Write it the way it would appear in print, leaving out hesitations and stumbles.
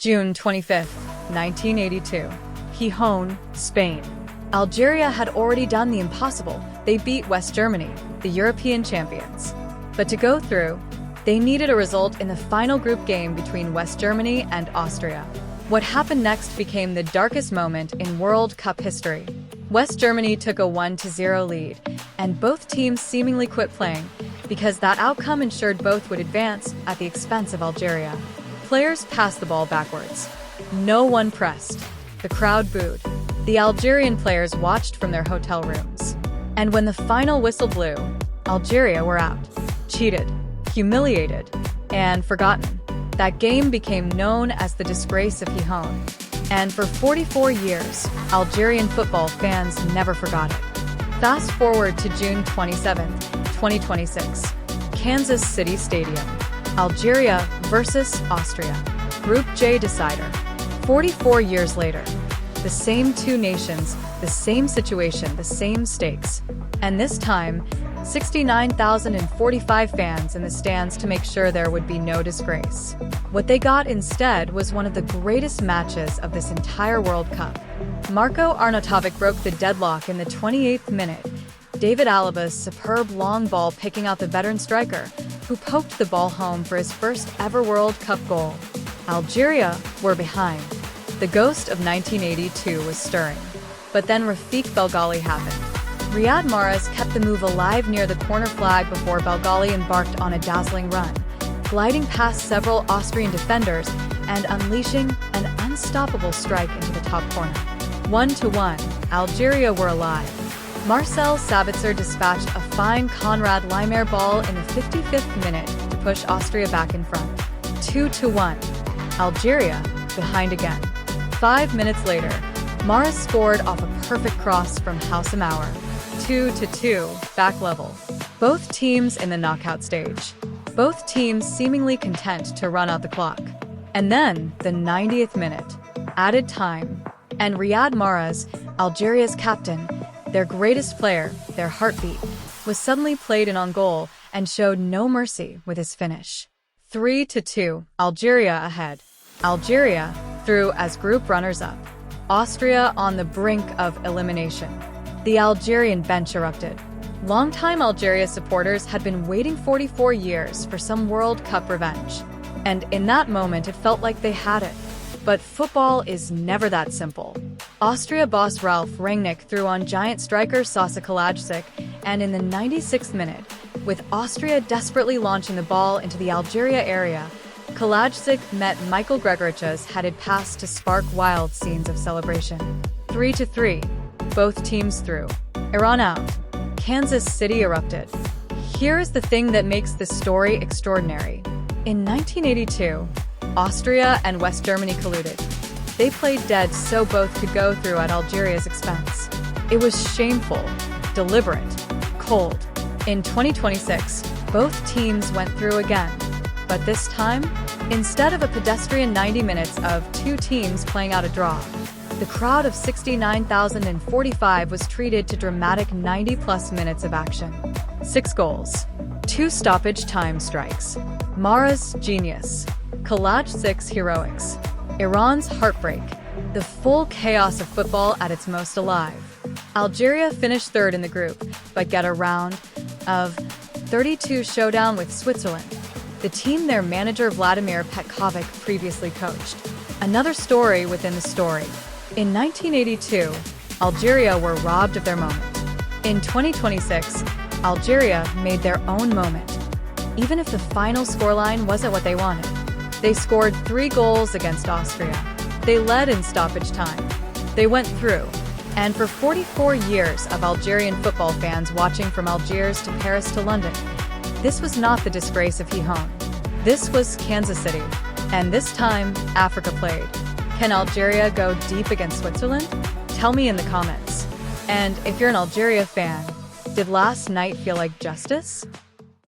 June 25, 1982. Gijón, Spain. Algeria had already done the impossible. They beat West Germany, the European champions. But to go through, they needed a result in the final group game between West Germany and Austria. What happened next became the darkest moment in World Cup history. West Germany took a 1-0 lead, and both teams seemingly quit playing, because that outcome ensured both would advance at the expense of Algeria. Players passed the ball backwards. No one pressed. The crowd booed. The Algerian players watched from their hotel rooms. And when the final whistle blew, Algeria were out. Cheated, humiliated, and forgotten. That game became known as the Disgrace of Gijón. And for 44 years, Algerian football fans never forgot it. Fast forward to June 27, 2026. Kansas City Stadium. Algeria versus Austria. Group J decider. 44 years later. The same two nations, the same situation, the same stakes. And this time, 69,045 fans in the stands to make sure there would be no disgrace. What they got instead was one of the greatest matches of this entire World Cup. Marco Arnautovic broke the deadlock in the 28th minute. David Alaba's superb long ball picking out the veteran striker, who poked the ball home for his first ever World Cup goal. Algeria were behind. The ghost of 1982 was stirring. But then Rafik Belghali happened. Riyad Mahrez kept the move alive near the corner flag before Belghali embarked on a dazzling run, gliding past several Austrian defenders and unleashing an unstoppable strike into the top corner. 1-1, Algeria were alive. Marcel Sabitzer dispatched a fine Konrad Laimer ball in the 55th minute to push Austria back in front. 2-1, Algeria behind again. 5 minutes later, Mahrez scored off a perfect cross from Housamauer. 2-2, back level. Both teams in the knockout stage. Both teams seemingly content to run out the clock. And then, the 90th minute. Added time. And Riyad Mahrez, Algeria's captain, their greatest player, their heartbeat, was suddenly played in on goal and showed no mercy with his finish. 3-2, Algeria ahead. Algeria through as group runners-up. Austria on the brink of elimination. The Algerian bench erupted. Longtime Algeria supporters had been waiting 44 years for some World Cup revenge. And in that moment, it felt like they had it. But football is never that simple. Austria boss Ralf Rangnick threw on giant striker Sasa Kalajdzic, and in the 96th minute, with Austria desperately launching the ball into the Algeria area, Kalajdzic met Michael Gregorich's headed pass to spark wild scenes of celebration. 3-3, both teams through. Iran out. Kansas City erupted. Here is the thing that makes this story extraordinary. In 1982, Austria and West Germany colluded. They played dead so both could go through at Algeria's expense. It was shameful, deliberate, cold. In 2026, both teams went through again. But this time, instead of a pedestrian 90 minutes of two teams playing out a draw, the crowd of 69,045 was treated to dramatic 90-plus minutes of action. 6 goals. 2 stoppage time strikes. Mahrez' genius. Kalajdzic's heroics. Iran's heartbreak. The full chaos of football at its most alive. Algeria finished third in the group, but get a round of 32 showdown with Switzerland, the team their manager Vladimir Petkovic previously coached. Another story within the story. In 1982, Algeria were robbed of their moment. In 2026, Algeria made their own moment. Even if the final scoreline wasn't what they wanted. They scored 3 goals against Austria. They led in stoppage time. They went through. And for 44 years of Algerian football fans watching from Algiers to Paris to London, this was not the Disgrace of Gijón. This was Kansas City. And this time, Africa played. Can Algeria go deep against Switzerland? Tell me in the comments. And if you're an Algeria fan, did last night feel like justice?